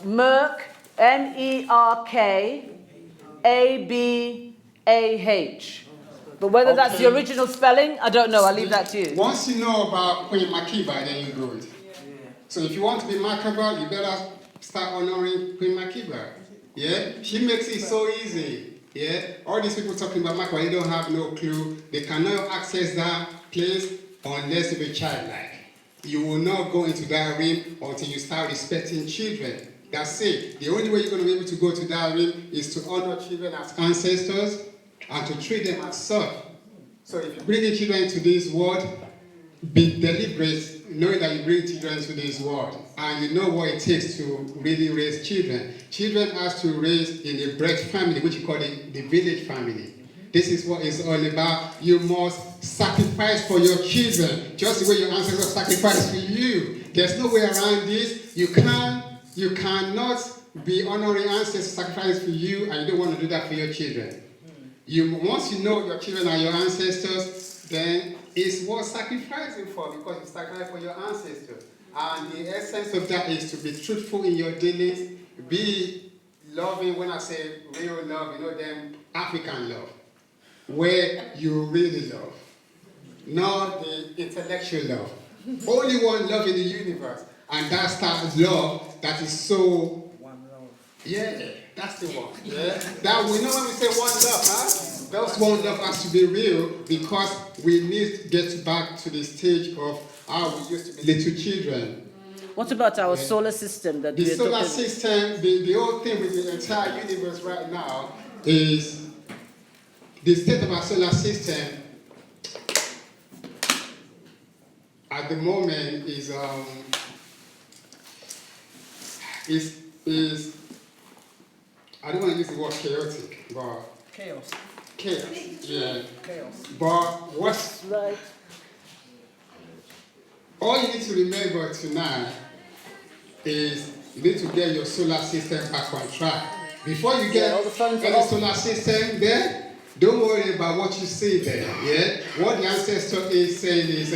Merk, Merkabah. But whether that's the original spelling, I don't know. I'll leave that to you. Once you know about Queen Makiba, then you're good. So if you want to be Makiba, you better start honoring Queen Makiba. Yeah? She makes it so easy. Yeah? All these people talking about Makiba, they don't have no clue. They cannot access that place unless you're childlike. You will not go into that room until you start respecting children. That's it. The only way you're going to be able to go to that room is to honor children as ancestors and to treat them as such. So if you bring your children into this world, be deliberate, knowing that you bring children into this world, and you know what it takes to really raise children. Children has to raise in a birth family, which you call the village family. This is what it's all about. You must sacrifice for your children, just the way your ancestors sacrificed for you. There's no way around this. You cannot be honoring ancestors sacrifice for you, and you don't want to do that for your children. Once you know your children are your ancestors, then it's worth sacrificing for, because you sacrifice for your ancestors. And the essence of that is to be truthful in your dealings, be loving. When I say real love, you know them African love, where you really love, not the intellectual love. Only one love in the universe, and that's that love that is so. Yeah, that's the one. Yeah, that we know when we say one love, huh? That one love has to be real, because we need to get back to the stage of how we used to be little children. What about our solar system? The solar system, the whole thing with the entire universe right now is the state of our solar system at the moment is I don't want to use the word chaotic, but chaos. Yeah. Chaos. But what's right? All you need to remember tonight is you need to get your solar system back on track. Before you get any solar system there, don't worry about what you see there. Yeah. What the ancestor is saying is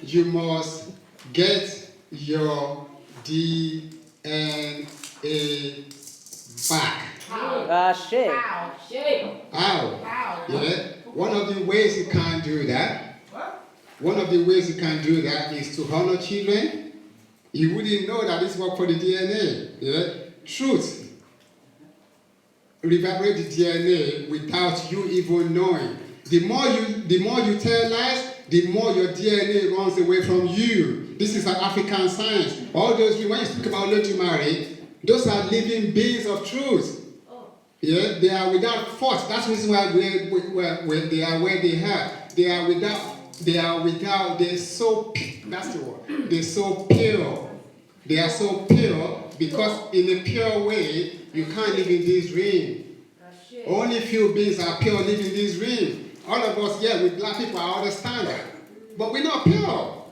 you must get your DNA back. Shit. Ow. Yeah. One of the ways you can do that. One of the ways you can do that is to honor children. You wouldn't know that this work for the DNA. Yeah. Truth. Reverberate the DNA without you even knowing. The more you tell lies, the more your DNA runs away from you. This is an African science. All those, when you speak about Olodumare, those are living beings of truth. Yeah, they are without fault. That's the reason why they are where they are. They're so, that's the word. They're so pure. They are so pure because in a pure way, you can't live in this realm. Only few beings are pure living in this realm. All of us, yeah, with black people, I understand that. But we're not pure.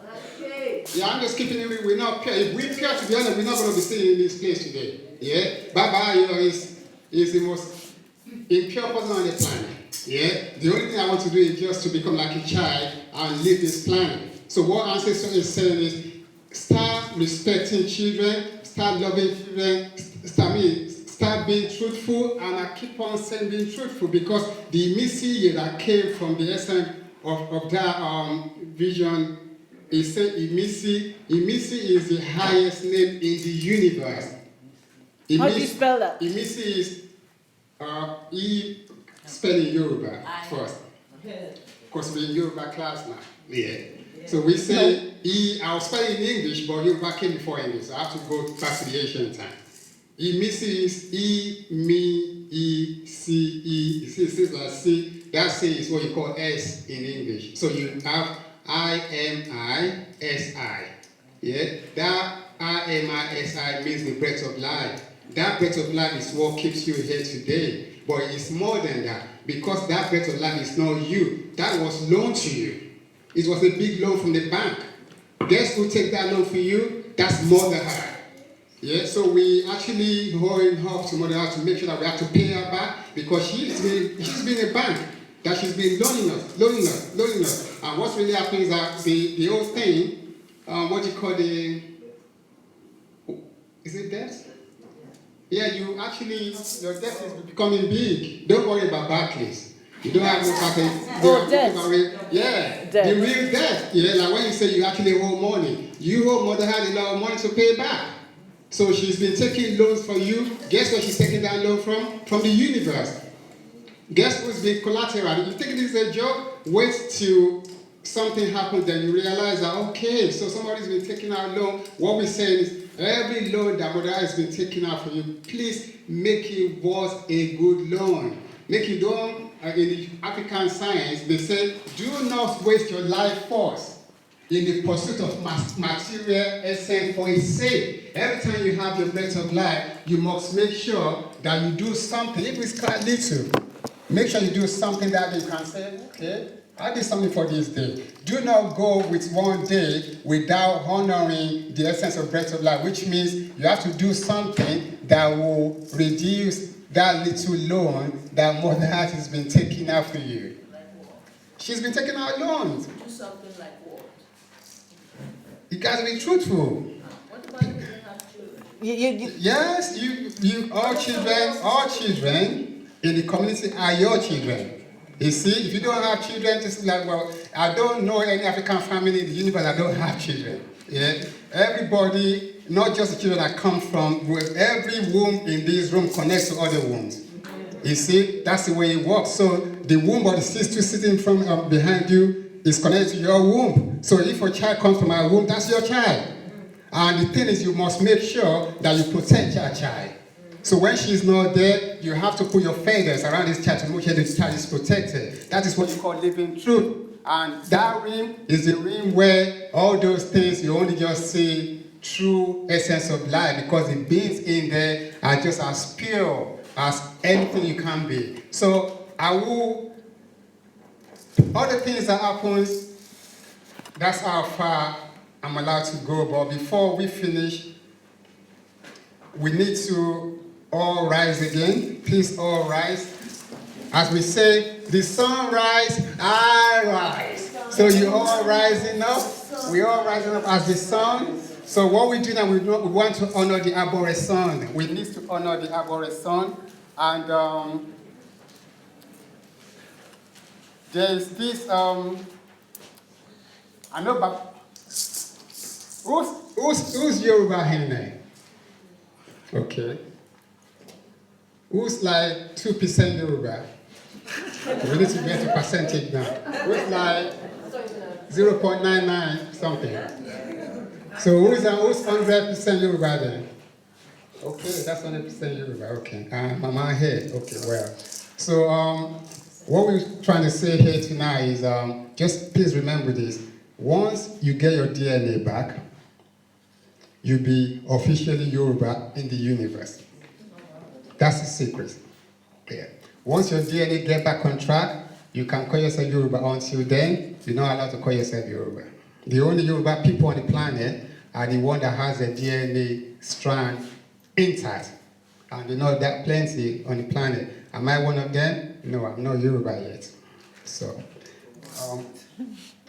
Yeah, I'm just keeping it real. We're not pure. If we're pure, to be honest, we're not going to be sitting in this place today. Yeah? Babaayo is the most impure person on the planet. Yeah? The only thing I want to do is just to become like a child and leave this planet. So what Ancestor is saying is, start respecting children, start loving children, start being truthful, and I keep on saying being truthful because the Missy that came from the essence of that vision is said Imisi is the highest name in the universe. How do you spell that? Imisi is spelling Yoruba first. Of course, we're in Yoruba class now. Yeah. So we say I'll spell it in English, but Yoruba came before English, so I have to go back to the ancient time. Imisi is E-M-E-E-C-E. You see, like C. That C is what you call S in English. So you have I-M-I-S-I. Yeah? That I-M-I-S-I means the breath of life. That breath of life is what keeps you here today. But it's more than that. Because that breath of life is not you. That was loaned to you. It was a big loan from the bank. Guess who take that loan for you? That's Mother Earth. Yeah, so we actually going up to Mother Earth to make sure that we have to pay her back because she's been a bank that she's been loaning us. And what's really happening is that the whole thing, what you call Is it debt? Yeah, you actually, your debt is becoming big. Don't worry about Barclays. You don't have no Barclays. Oh, debt. Yeah, Debt. the real debt. Yeah, like when you say you actually owe money, you owe mother had a lot of money to pay back. So she's been taking loans for you. Guess where she's taking that loan from? From the universe. Guess who's been collateral? You think this is a joke? Wait till something happens, then you realize that, okay, so somebody's been taking out loan. What we're saying is, every loan that mother has been taking out for you, please make it worth a good loan. Make it done. In the African science, they say, do not waste your life force in the pursuit of material essence for its sake. Every time you have your breath of life, you must make sure that you do something, if it's quite little. Make sure you do something that you can say, okay, I did something for this day. Do not go with one day without honoring the essence of breath of life, which means you have to do something that will reduce that little loan that Mother Earth has been taking out for you. She's been taking out loans. Do something like what? You got to be truthful. What about if you don't have children? Yes, you all children in the community are your children. You see, if you don't have children, just like, well, I don't know any African family in the universe that don't have children. Yeah, everybody, not just the children that come from, with every womb in this room connects to other wombs. You see, that's the way it works. So the womb of the sister sitting from behind you is connected to your womb. So if a child comes from my womb, that's your child. And the thing is, you must make sure that you protect your child. So when she's not there, you have to put your feathers around this child to make sure the child is protected. That is what you call living truth. And that rim is the rim where all those things you only just see true essence of life, because the beings in there are just as pure as anything you can be. So I will, all the things that happens, that's how far I'm allowed to go. But before we finish, we need to all rise again. Please all rise. As we say, the sun rise, I rise. So you all rising up. We all rising up as the sun. So what we do now, we want to honor the arborescent. We need to honor the arborescent. And there's this, I know, but who's Yoruba here? Okay. Who's like 2% Yoruba? We need to get a percentage now. Who's like 0.99 something? So who's 100% Yoruba then? Okay, that's 100% Yoruba. Okay. Mama here. Okay, well. So what we're trying to say here tonight is just please remember this. Once you get your DNA back, you'll be officially Yoruba in the universe. That's the secret. Yeah. Once your DNA get back on track, you can call yourself Yoruba. Until then, you're not allowed to call yourself Yoruba. The only Yoruba people on the planet are the one that has a DNA strand intact. And you know that plenty on the planet. Am I one of them? No, I'm not Yoruba yet. So,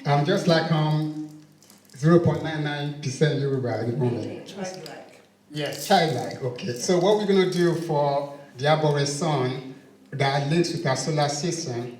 I'm just like 0.99% Yoruba at the moment. Childlike. Yes, childlike. Okay. So what we're going to do for the arborescent that links with our solar system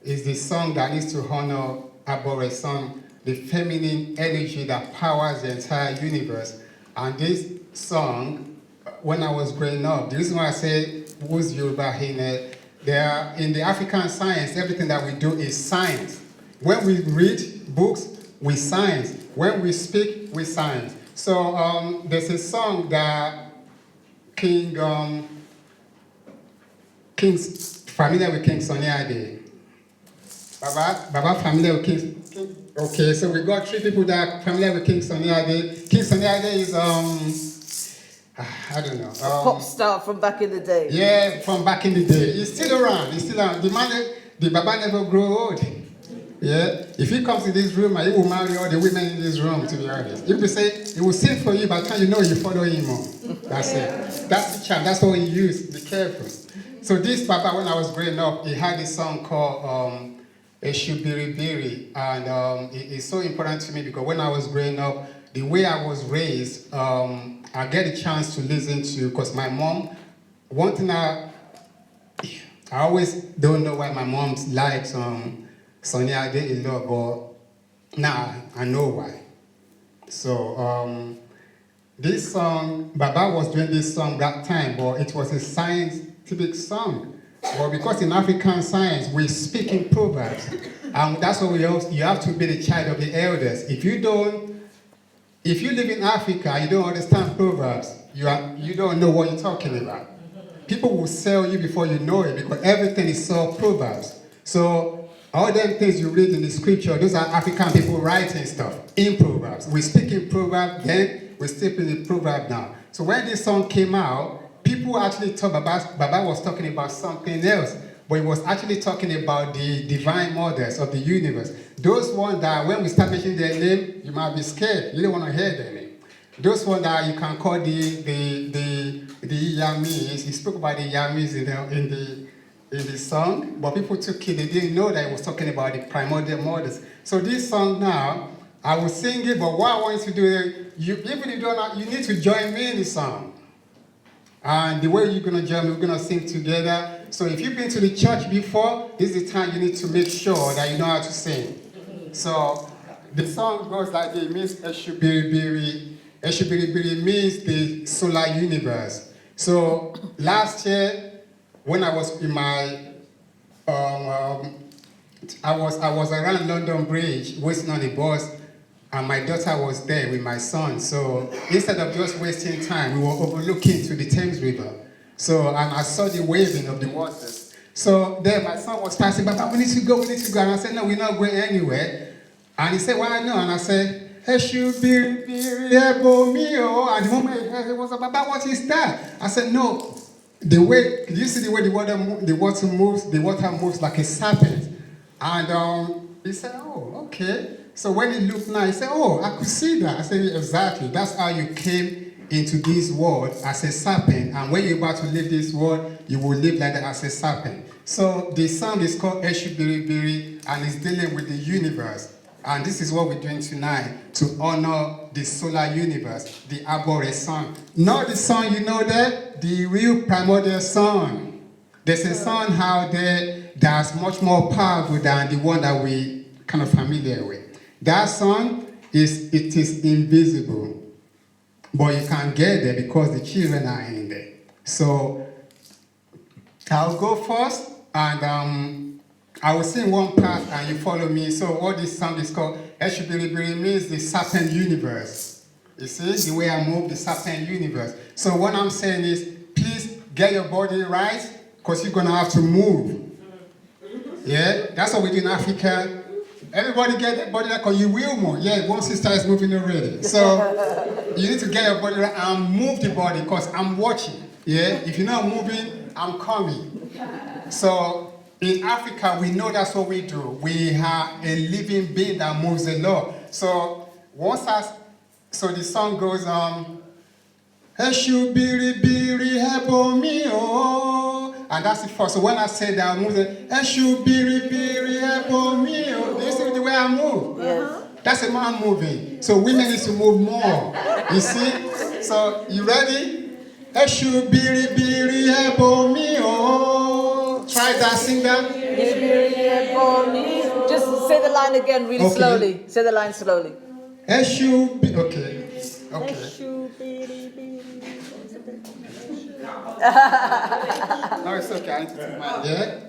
is the song that needs to honor arborescent, the feminine energy that powers the entire universe. And this song, when I was growing up, the reason why I say who's Yoruba here, there in the African science, everything that we do is science. When we read books, we science. When we speak, we science. So there's a song that King's familiar with King Sunny Ade. Baba familiar with King. Okay, so we got 3 people that are familiar with King Sunny Ade. King Sunny Ade is I don't know. Pop star from back in the day. Yeah, from back in the day. He's still around. He's still around. The Baba never grow old. Yeah, if he comes to this room, he will marry all the women in this room, to be honest. If we say, he will sing for you, but can you know you follow him on? That's it. That's the charm. That's what he used. Be careful. So this Papa, when I was growing up, he had this song called Eshubiribiri. And it's so important to me because when I was growing up, the way I was raised, I get a chance to listen to, because my mom, one thing I always don't know why my mom likes Sonny Ade a lot, but now I know why. So this song, Baba was doing this song that time, but it was a scientific song. But because in African science, we speak in proverbs, and that's what you have to be the child of the elders. If you live in Africa, you don't understand proverbs, you don't know what you're talking about. People will sell you before you know it, because everything is so proverbs. So all them things you read in the scripture, those are African people writing stuff in proverbs. We speak in proverbs, then we speak in the proverb now. So when this song came out, people actually thought Baba was talking about something else, but he was actually talking about the divine mothers of the universe. Those ones that when we start mentioning their name, you might be scared. You don't want to hear their name. Those ones that you can call the Yamis. He spoke about the Yamis in the song, but people took it. They didn't know that he was talking about the primordial mothers. So this song now, I will sing it, but what I want you to do, even if you don't, you need to join me in the song. And the way you're going to join me, we're going to sing together. So if you've been to the church before, this is the time you need to make sure that you know how to sing. So the song goes like this. It means Eshubiribiri. Eshubiribiri means the solar universe. So last year, when I was in my, I was around London Bridge, waiting on the bus, and my daughter was there with my son. So instead of just wasting time, we were overlooking to the Thames River. So and I saw the waving of the waters. So then my son was passing, Baba, we need to go. And I said, no, we're not going anywhere. And he said, why not? And I said, Eshubiribiri ebomio. And the moment he was like, Baba, what is that? I said, no. The way, you see the way the water moves like a serpent. And he said, oh, okay. So when he looked now, he said, oh, I could see that. I said, exactly. That's how you came into this world as a serpent. And when you're about to leave this world, you will live like that as a serpent. So the song is called Eshubiribiri, and it's dealing with the universe. And this is what we're doing tonight to honor the solar universe, the Abore sun. Not the sun, you know that? The real primordial sun. There's a sun out there that's much more powerful than the one that we kind of familiar with. That sun is invisible, but you can get there because the children are in there. So I'll go first, and I will sing one part, and you follow me. So what this song is called, Eshubiribiri means the serpent universe. You see, the way I move, the serpent universe. So what I'm saying is, please get your body right, because you're gonna have to move. Yeah, that's what we do in Africa. Everybody get their body right, because you will move. Yeah, one sister is moving already. So you need to get your body right and move the body, because I'm watching. Yeah, if you're not moving, I'm coming. So in Africa, we know that's what we do. We have a living being that moves a lot. So so the song goes on. Eshubiribiri ebomio. And that's the first. So when I say that, I'm moving. Eshubiribiri ebomio. Do you see the way I move? Yes. That's a man moving. So women need to move more. You see? So you ready? Eshubiribiri ebomio. Try that, sing that. Just say the line again really slowly. Say the line slowly. Okay. No, it's okay. I need to take mine. Yeah.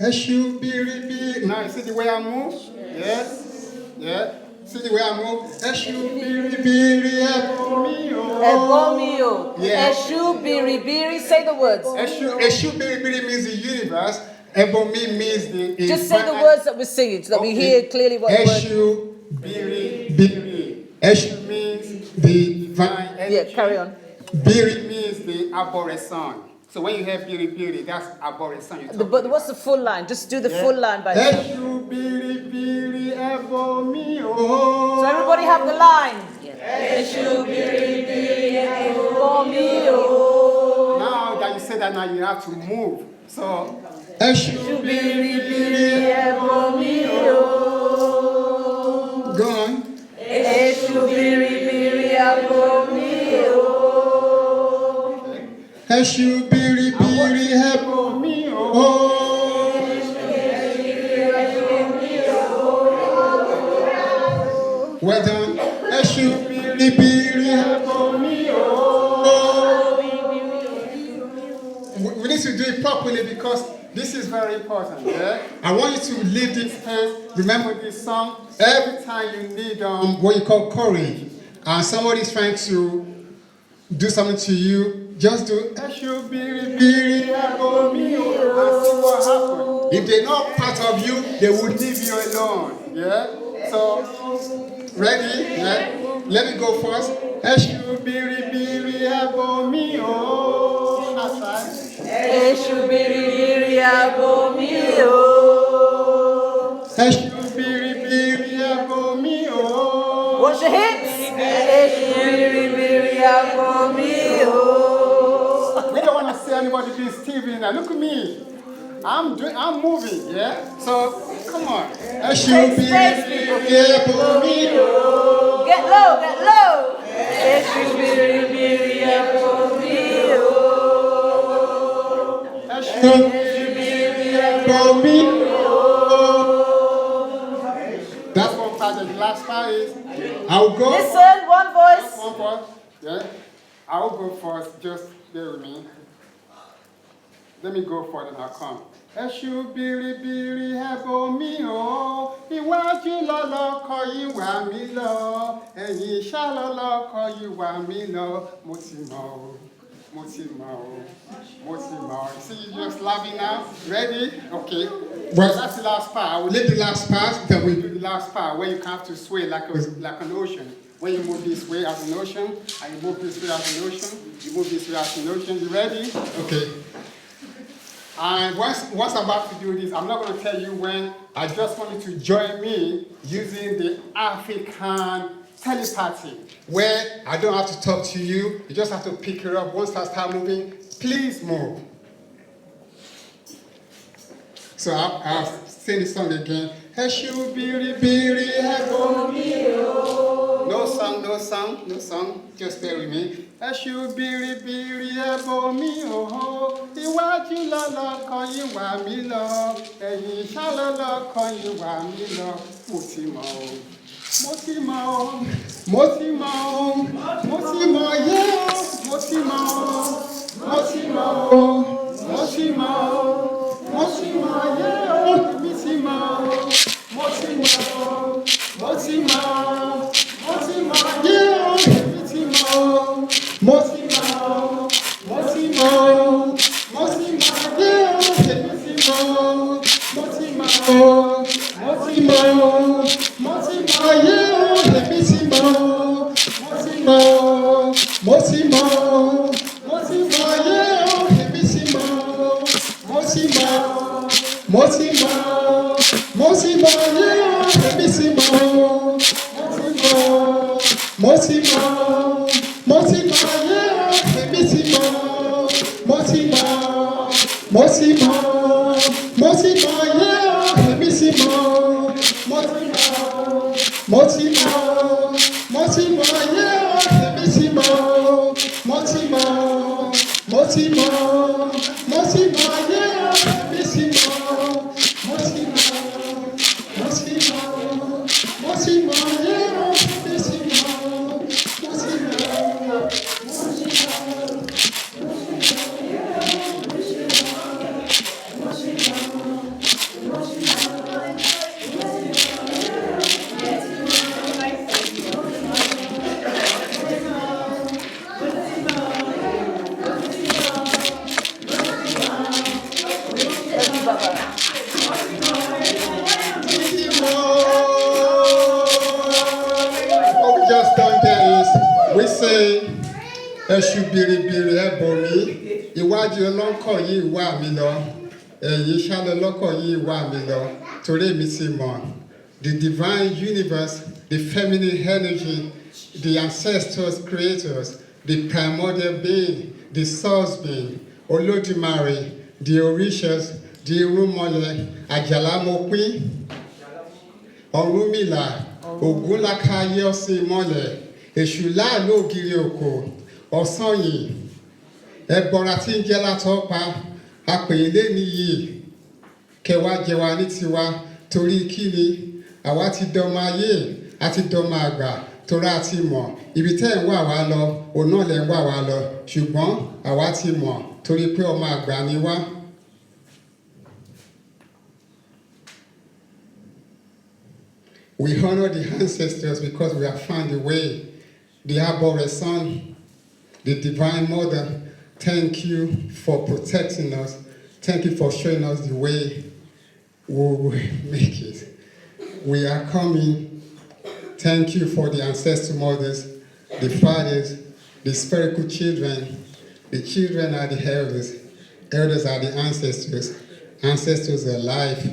Eshubiribiri. Now you see the way I move? Yes. Yeah. See the way I move? Eshubiribiri ebomio. Ebomio. Yeah. Eshubiribiri. Say the words. Eshubiribiri means the universe. Ebomi means the. Just say the words that we're singing so that we hear clearly what the word. Eshubiribiri. Eshu means the divine energy. Yeah, carry on. Biri means the Abore sun. So when you have Biri, that's Abore sun. But what's the full line? Just do the full line by yourself. Eshubiribiri ebomio. So everybody have the line. Eshubiribiri ebomio. Now that you say that, now you have to move. So Eshubiribiri ebomio. Go on. Eshubiribiri Eshu biri biri hebo mi o. Well done. Eshu biri biri hebo mi o. We need to do it properly because this is very important. Yeah? I want you to leave this hands. Remember this song. Every time you need what you call courage, and somebody is trying to do something to you, just do Eshu biri biri hebo mi o, and see what happens. If they're not part of you, they will leave you alone. Yeah. So ready? Yeah. Let me go first. Eshu biri biri hebo mi o. That's right. Eshu biri biri abo mi o. Eshu biri biri hebo mi o. What's your hits? Eshu biri biri abo mi o. We don't want to see anybody being Stevie now. Look at me. I'm moving, yeah? So, come on. Eshu biri biri hebo mi o. Get low, get low. Eshu biri biri abo mi o. Eshu biri hebo mi o. That's one part. The last part is, I'll go. Listen, one voice. One part, yeah? I'll go first. Just bear with me. Let me go for it and I'll come. Eshu biri biri hebo mi o, iwájú lọ́lọ́kọ ìwà mi lọ, ẹ̀yìn ṣá lọ́lọ́kọ ìwà mi lọ, mo ti mọ̀ o, mo ti mọ̀ o, mo ti mọ̀ o. See you just laughing now? Ready? Okay. Well, that's the last part. I will leave the last part, then we do the last part where you have to sway like an ocean. When you move this way as an ocean, and you move this way as an ocean, you move this way as an ocean. You ready? Okay. And once I'm about to do this, I'm not going to tell you when. I just want you to join me using the African telepathy, where I don't have to talk to you. You just have to pick it up. Once I start moving, please move. So I'll sing the song again. Eshu biri biri hebo mi o. No song, no song, no song. Just bear with me. Eshu biri biri hebo mi o. Iwájú lọ́lọ́kọ ìwà mi lọ. Ẹ̀yìn ṣá lọ́lọ́kọ ìwà mi lọ. Mo ti mọ̀ o. Mo ti mọ̀ o. Mo ti mọ̀ o. Mo ti mọ̀ yé o. Mo ti mọ̀ o. Mo ti mọ̀ o. Mo ti mọ̀ o. Mo ti mọ̀ yé o. Mi ti mọ̀ o. Mo ti mọ̀ o. Mo ti mọ̀ o. Mo ti mọ̀ yé o. Mi ti mọ̀ o. Mo ti mọ̀ o. Mo ti mọ̀ o. Mo ti mọ̀ yé o. Mi ti mọ̀ o. Mo ti mọ̀ o. Mo ti mọ̀ o. Mo ti mọ̀ yé o. Mi ti mọ̀ o. Mo ti mọ̀ o. Mo ti mọ̀ o. Mo ti mọ̀ yé o. Mi ti mọ̀ o. Mo ti mọ̀ o. Mo ti mọ̀ o. Mo ti mọ̀ yé o. Mi ti mọ̀ o. Mo ti mọ̀ o. Mo ti mọ̀ o. Mo ti mọ̀ yé o. Mi ti mọ̀ o. Mo ti mọ̀ o. Mo ti mọ̀ o. Mo ti mọ̀ yé o. Mi ti mọ̀ o. Mo ti mọ̀ o. Mo ti mọ̀ o. Mo ti mọ̀ yé o. Mi ti mọ̀ o. Mo ti mọ̀ o. Mo ti mọ̀ o. Mo ti mọ̀ yé o. Mi ti mọ̀ o. Mo ti mọ̀ o. Mo ti mọ̀ o. Mo ti mọ̀ yé o. Mi ti mọ̀ o. Mo ti mọ̀ o. Mo ti mọ̀ o. What we just done there is we say Eshu biri biri hebo mi, iwájú lọ́lọ́kọ yìí wà mí lọ, ẹ̀yìn ṣá lọ́lọ́kọ yìí wà mí lọ, torí mi ti mọ̀. The divine universe, the feminine energy, the ancestors, creators, the primordial being, the source being, Olódùmarè, the Orishas, the Irúnmọlẹ̀, Àjàlámọ̀pín, Ọ̀rúnmìlà, Ògúnlákáyọ̀sí mọ́lẹ̀, èṣù láàánú ògiri òkò ọ̀sán yìí ẹbọra tí ń jẹ́ látọ́ pa apèyílé nìyí kẹwàá jẹ wa ní tiwa torí kíni àwa ti dọmọ ayé àti dọmọ àgbà torá ti mọ̀ ibi tẹ́ ẹ̀ ń wà wá lọ òun náà lẹ̀ ń wà wá lọ ṣùgbọ́n àwa ti mọ̀ torí pé ọmọ àgbà ni wá. We honor the ancestors because we have found a way. The Arboreson, the Divine Mother, thank you for protecting us. Thank you for showing us the way we will make it. We are coming. Thank you for the ancestral mothers, the fathers, the spiritual children. The children are the elders. Elders are the ancestors. Ancestors are life.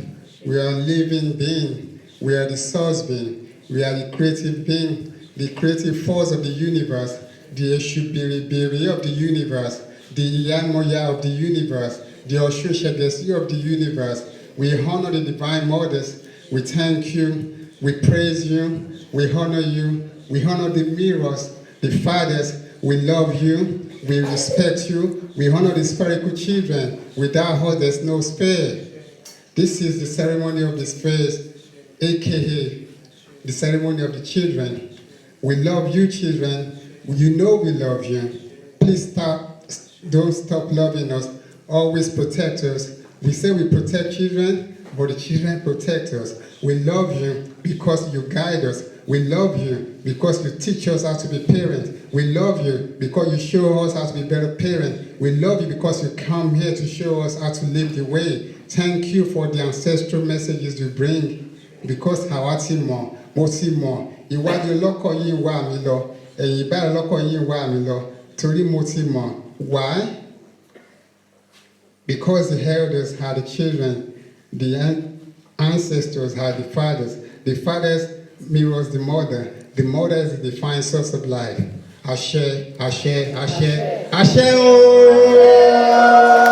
We are living beings. We are the source being. We are the creative being, the creative force of the universe, the Eshubiribiri of the universe, the Iyanmoya of the universe, the Oshushegesi of the universe. We honor the divine mothers. We thank you. We praise you. We honor you. We honor the mirrors, the fathers. We love you. We respect you. We honor the spiritual children. Without us, there's no spare. This is the ceremony of the space, aka the ceremony of the children. We love you, children. You know we love you. Please don't stop loving us. Always protect us. We say we protect children, but the children protect us. We love you because you guide us. We love you because you teach us how to be parents. We love you because you show us how to be better parents. We love you because you come here to show us how to live the way. Thank you for the ancestral messages you bring. Because àwa ti mọ̀, mo ti mọ̀, ìwádìí ọlọ́kọ̀ yìí ń wá mi lọ, ẹ̀yìn báyìí ọlọ́kọ̀ yìí ń wá mi lọ, torí mo ti mọ̀. Why? Because the elders had the children, the ancestors had the fathers. The fathers mirrors the mother is the divine source of life. Ashe, Ashe, Ashe, Ashe, oh!